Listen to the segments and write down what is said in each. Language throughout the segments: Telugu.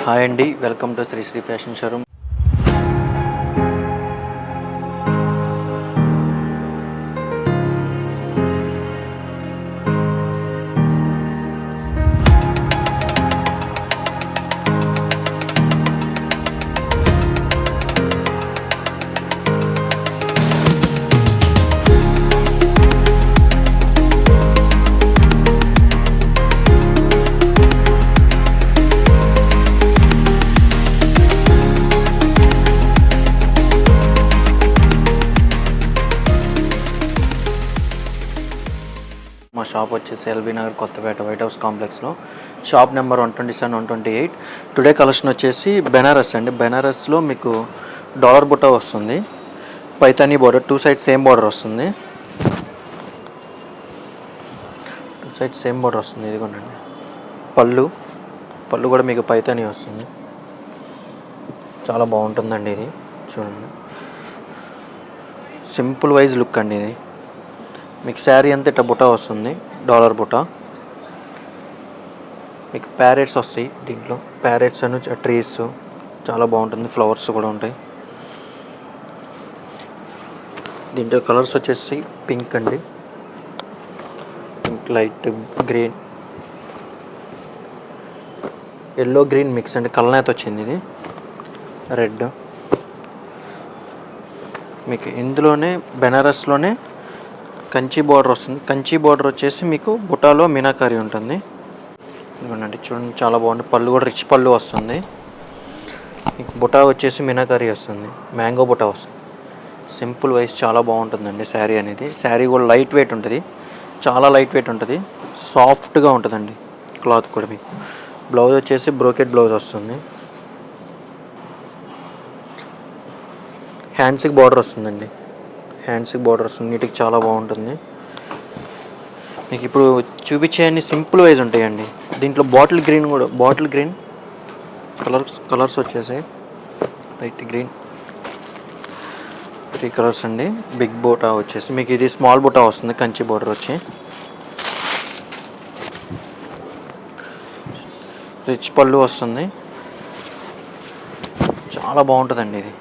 హాయ్ అండి, welcome to Shri fashion showroom. మా షాప్ వచ్చేసి LB Nagar Kothapet white house కాంప్లెక్స్లో షాప్ నెంబర్ 127, 128. టుడే కలెక్షన్ వచ్చేసి బెనారస్ అండి. బెనారస్లో మీకు డాలర్ బుట్ట వస్తుంది, Paithani border, two side same border వస్తుంది. ఇదిగోనండి పళ్ళు కూడా మీకు పైతానీ వస్తుంది. చాలా బాగుంటుందండి ఇది. చూడండి, సింపుల్ వైజ్ లుక్ అండి ఇది. మీకు శారీ అంతా ఇట్లా బుట్ట వస్తుంది, డాలర్ బుట్ట. మీకు ప్యారెట్స్ వస్తాయి దీంట్లో, ప్యారెట్స్ అని ట్రీస్ చాలా బాగుంటుంది, ఫ్లవర్స్ కూడా ఉంటాయి. దీంట్లో కలర్స్ వచ్చేసి పింక్ అండి, pink, light green, yellow green mix అండి. కలనేత వచ్చింది ఇది, రెడ్. మీకు ఇందులోనే బెనారస్లోనే కంచి బార్డర్ వస్తుంది. కంచి బార్డర్ వచ్చేసి మీకు బుటాలో మీనాకారి ఉంటుంది. ఇదిగోండి, చూడండి చాలా బాగుంటుంది. పళ్ళు కూడా రిచ్ పళ్ళు వస్తుంది. మీకు బుటా వచ్చేసి మీనాకారి వస్తుంది, మ్యాంగో బుటా వస్తుంది. సింపుల్ వైజ్ చాలా బాగుంటుందండి శారీ అనేది. శారీ కూడా లైట్ వెయిట్ ఉంటుంది, చాలా లైట్ వెయిట్ ఉంటుంది, సాఫ్ట్గా ఉంటుందండి క్లాత్ కూడా. మీకు బ్లౌజ్ వచ్చేసి బ్రోకెట్ బ్లౌజ్ వస్తుంది. హ్యాండ్స్కి బార్డర్ వస్తుందండి, నీటికి చాలా బాగుంటుంది. మీకు ఇప్పుడు చూపించేవన్నీ సింపుల్ వైజ్ ఉంటాయండి. దీంట్లో బాటిల్ గ్రీన్ కలర్స్ వచ్చేసాయి. లైట్ గ్రీన్, 3 కలర్స్ అండి. బిగ్ బోటా వచ్చేసి మీకు ఇది స్మాల్ బోటా వస్తుంది, కంచి బోర్డర్ వచ్చి. రిచ్ పళ్ళు వస్తుంది, చాలా బాగుంటుందండి ఇది.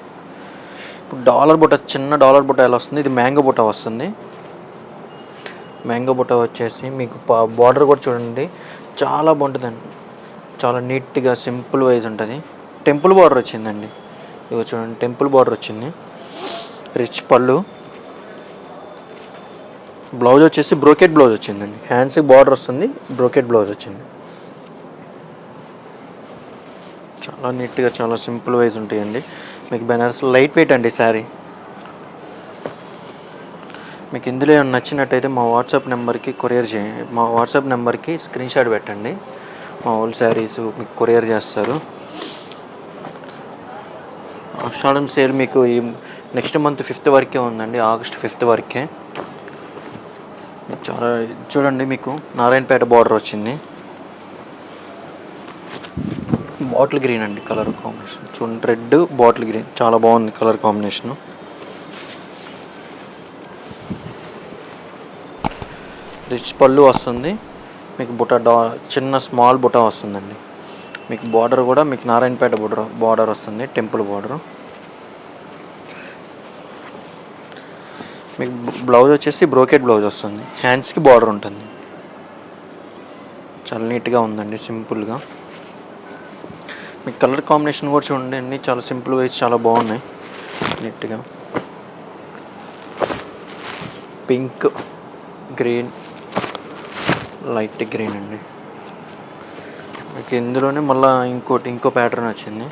డాలర్ బుట్ట, చిన్న డాలర్ బుట్ట ఎలా వస్తుంది, ఇది మ్యాంగో బుట్ట వస్తుంది. మ్యాంగో బుట్ట వచ్చేసి మీకు బార్డర్ కూడా చూడండి చాలా బాగుంటుందండి, చాలా నీట్గా సింపుల్ వైజ్ ఉంటుంది. టెంపుల్ బార్డర్ వచ్చిందండి, ఇవి చూడండి టెంపుల్ బార్డర్ వచ్చింది. రిచ్ పళ్ళు, బ్లౌజ్ వచ్చేసి బ్రోకెట్ బ్లౌజ్ వచ్చిందండి. హ్యాండ్స్కి బార్డర్ వస్తుంది, బ్రోకెట్ బ్లౌజ్ వచ్చింది. చాలా నీట్గా, చాలా సింపుల్ వైజ్ ఉంటాయండి. మీకు బెనారస్ లైట్ వెయిట్ అండి శారీ. మీకు ఇందులో ఏమైనా నచ్చినట్టయితే మా వాట్సాప్ నెంబర్కి కొరియర్ చేయండి. మా వాట్సాప్ నెంబర్కి స్క్రీన్ షాట్ పెట్టండి, మా ఓల్డ్ శారీస్ మీకు కొరియర్ చేస్తారు. ఆషాఢం సేల్ మీకు ఈ నెక్స్ట్ మంత్ 5th వరకే ఉందండి, ఆగస్ట్ 5th వరకే. చాలా చూడండి, మీకు నారాయణపేట బార్డర్ వచ్చింది. బాటిల్ గ్రీన్ అండి కలర్ కాంబినేషన్. చూడండి, రెడ్ బాటిల్ గ్రీన్ చాలా బాగుంది కలర్ కాంబినేషను. రిచ్ పళ్ళు వస్తుంది. మీకు చిన్న స్మాల్ బుటా వస్తుందండి. మీకు బార్డర్ కూడా మీకు నారాయణపేట బార్డర్ వస్తుంది, టెంపుల్ బార్డర్. మీకు బ్లౌజ్ వచ్చేసి బ్రోకెట్ బ్లౌజ్ వస్తుంది, హ్యాండ్స్కి బార్డర్ ఉంటుంది. చాలా నీట్గా ఉందండి, సింపుల్గా. మీకు కలర్ కాంబినేషన్ కూడా చూడండి అన్నీ చాలా సింపుల్ వైజ్ చాలా బాగున్నాయి, నీట్గా. పింక్, గ్రీన్, లైట్ గ్రీన్ అండి. మీకు ఇందులోనే మళ్ళీ ఇంకో ప్యాటర్న్ వచ్చింది.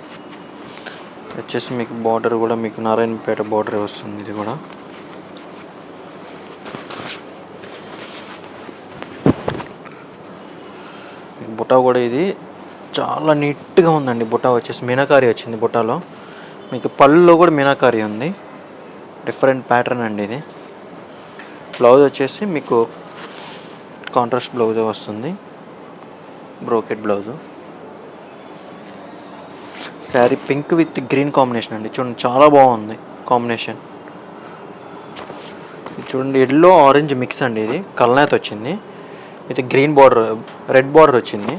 వచ్చేసి మీకు బార్డర్ కూడా మీకు నారాయణపేట బార్డర్ వస్తుంది. ఇది కూడా బుటా కూడా ఇది చాలా నీట్గా ఉందండి. బుటా వచ్చేసి మీనాకారి వచ్చింది. బుటాలో మీకు పళ్ళులో కూడా మీనాకారి ఉంది, డిఫరెంట్ ప్యాటర్న్ అండి ఇది. బ్లౌజ్ వచ్చేసి మీకు కాంట్రాస్ట్ బ్లౌజ్ వస్తుంది, brocade blouse. Sari pink with green combination అండి. చూడండి చాలా బాగుంది కాంబినేషన్. చూడండి, ఎల్లో ఆరెంజ్ మిక్స్ అండి. ఇది కల్నేత వచ్చింది, ఇది గ్రీన్ బార్డర్, రెడ్ బార్డర్ వచ్చింది.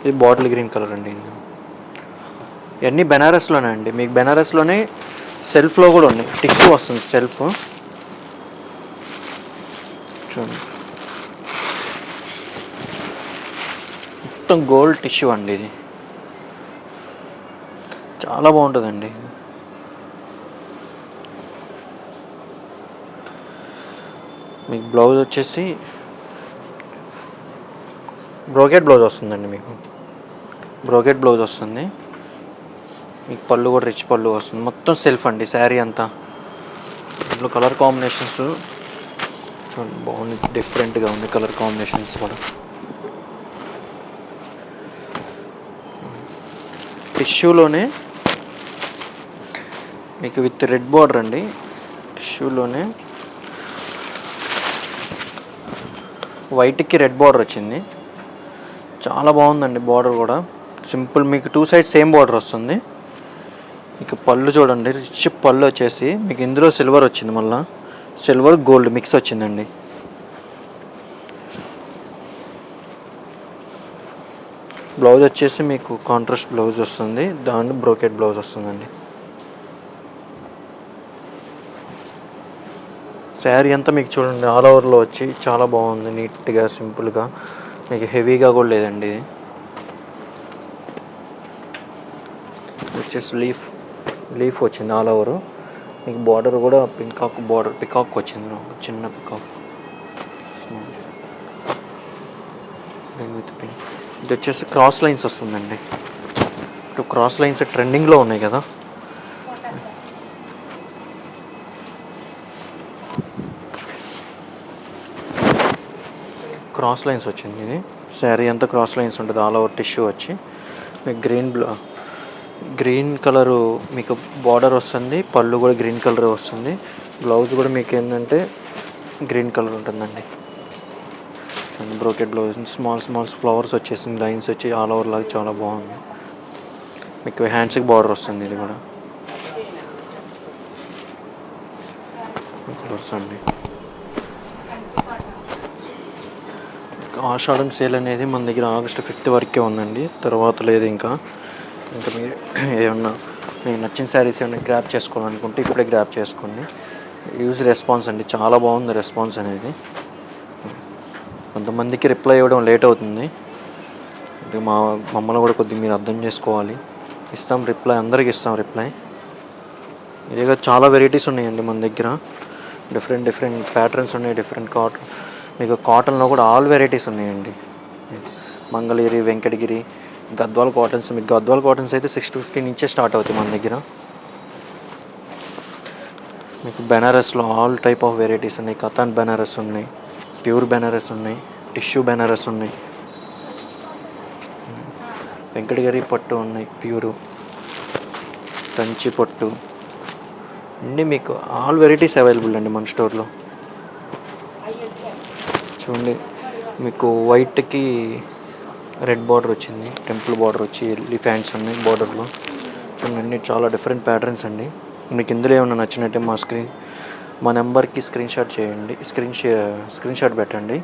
ఇది బాటిల్ గ్రీన్ కలర్ అండి. ఇవన్నీ బెనారస్లోనే అండి. మీకు బెనారస్లోనే సెల్ఫ్లో కూడా ఉన్నాయి. టిష్యూ వస్తుంది సెల్ఫ్ చూడండి. మొత్తం గోల్డ్ టిష్యూ అండి. ఇది చాలా బాగుంటుందండి. మీకు బ్లౌజ్ వచ్చేసి బ్రోకెట్ బ్లౌజ్ వస్తుందండి. మీకు బ్రోకెట్ బ్లౌజ్ వస్తుంది. మీకు పళ్ళు కూడా రిచ్ పళ్ళు వస్తుంది. మొత్తం సెల్ఫ్ అండి శారీ అంతా. ఇందులో కలర్ కాంబినేషన్స్ చూడండి బాగుంది, డిఫరెంట్గా ఉంది కలర్ కాంబినేషన్స్ కూడా. టిష్యూలోనే మీకు విత్ రెడ్ బార్డర్ అండి. టిష్యూలోనే వైట్కి రెడ్ బార్డర్ వచ్చింది. చాలా బాగుందండి బార్డర్ కూడా. సింపుల్ మీకు 2 సైడ్స్ సేమ్ బార్డర్ వస్తుంది. మీకు పళ్ళు చూడండి, రిచ్ పళ్ళు వచ్చేసి మీకు ఇందులో సిల్వర్ వచ్చింది. మళ్ళీ సిల్వర్ గోల్డ్ మిక్స్ వచ్చిందండి. బ్లౌజ్ వచ్చేసి మీకు కాంట్రాస్ట్ బ్లౌజ్ వస్తుంది. దాంట్లో బ్రోకెట్ బ్లౌజ్ వస్తుందండి. శారీ అంతా మీకు చూడండి ఆల్ ఓవర్లో వచ్చి చాలా బాగుంది. నీట్గా సింపుల్గా, మీకు హెవీగా కూడా లేదండి. ఇది వచ్చేసి లీఫ్ వచ్చింది ఆల్ ఓవర్. మీకు బార్డర్ కూడా పికాక్ వచ్చింది, చిన్న పికాక్. ఇది వచ్చేసి క్రాస్ లైన్స్ వస్తుందండి. ఇప్పుడు క్రాస్ లైన్స్ ట్రెండింగ్లో ఉన్నాయి కదా. క్రాస్ లైన్స్ వచ్చింది. ఇది శారీ అంతా క్రాస్ లైన్స్ ఉంటుంది. ఆల్ ఓవర్ టిష్యూ వచ్చి మీకు గ్రీన్ కలరు మీకు బార్డర్ వస్తుంది. పళ్ళు కూడా గ్రీన్ కలర్ వస్తుంది. బ్లౌజ్ కూడా మీకు ఏంటంటే గ్రీన్ కలర్ ఉంటుందండి. బ్రోకెట్ బ్లౌజ్ స్మాల్ ఫ్లవర్స్ వచ్చేసింది, లైన్స్ వచ్చి ఆల్ ఓవర్ లాగా చాలా బాగుంది. మీకు హ్యాండ్స్కి బార్డర్ వస్తుంది. ఇది కూడా కలర్స్ అండి. ఆషాఢం సేల్ అనేది మన దగ్గర ఆగస్ట్ 5th వరకే ఉందండి. తర్వాత లేదు. ఇంకా మీరు ఏమన్నా మీకు నచ్చిన శారీస్ ఏమైనా గ్రాప్ చేసుకోవాలనుకుంటే ఇప్పుడే గ్రాప్ చేసుకోండి. యూజ్ రెస్పాన్స్ అండి, చాలా బాగుంది రెస్పాన్స్ అనేది. కొంతమందికి రిప్లై ఇవ్వడం లేట్ అవుతుంది. మమ్మల్ని కూడా కొద్దిగా మీరు అర్థం చేసుకోవాలి. ఇస్తాం రిప్లై, అందరికి ఇస్తాం రిప్లై. ఇదిగా చాలా వెరైటీస్ ఉన్నాయండి మన దగ్గర. డిఫరెంట్ ప్యాటర్న్స్ ఉన్నాయి. డిఫరెంట్ కాటన్, మీకు కాటన్లో కూడా ఆల్ వెరైటీస్ ఉన్నాయండి. మంగళగిరి, వెంకటగిరి, గద్వాల్ కాటన్స్. మీకు గద్వాల్ కాటన్స్ అయితే 650 నుంచే స్టార్ట్ అవుతాయి మన దగ్గర. మీకు బెనారస్లో ఆల్ టైప్ ఆఫ్ వెరైటీస్ ఉన్నాయి. కతాన్ బెనారస్ ఉన్నాయి, ప్యూర్ బెనారస్ ఉన్నాయి, టిష్యూ బెనారస్ ఉన్నాయి, వెంకటగిరి పట్టు ఉన్నాయి, ప్యూరు కంచి పట్టు అన్నీ మీకు ఆల్ వెరైటీస్ అవైలబుల్ అండి మన స్టోర్లో. చూడండి మీకు వైట్కి రెడ్ బార్డర్ వచ్చింది, టెంపుల్ బార్డర్ వచ్చి లీఫ్ హ్యాండ్స్ ఉన్నాయి బార్డర్లో. చూడండి చాలా డిఫరెంట్ ప్యాటర్న్స్ అండి. మీకు ఇందులో ఏమైనా నచ్చినట్టే మా నెంబర్కి స్క్రీన్ షాట్ చేయండి, స్క్రీన్ షాట్ పెట్టండి.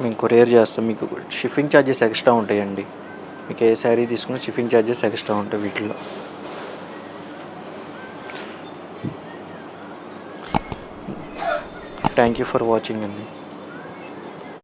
మేము కొరియర్ చేస్తాం. మీకు షిప్పింగ్ ఛార్జెస్ ఎక్స్ట్రా ఉంటాయండి. మీకు ఏ శారీ తీసుకున్నా షిప్పింగ్ ఛార్జెస్ ఎక్స్ట్రా ఉంటాయి వీటిలో. థ్యాంక్ యూ ఫర్ వాచింగ్ అండి.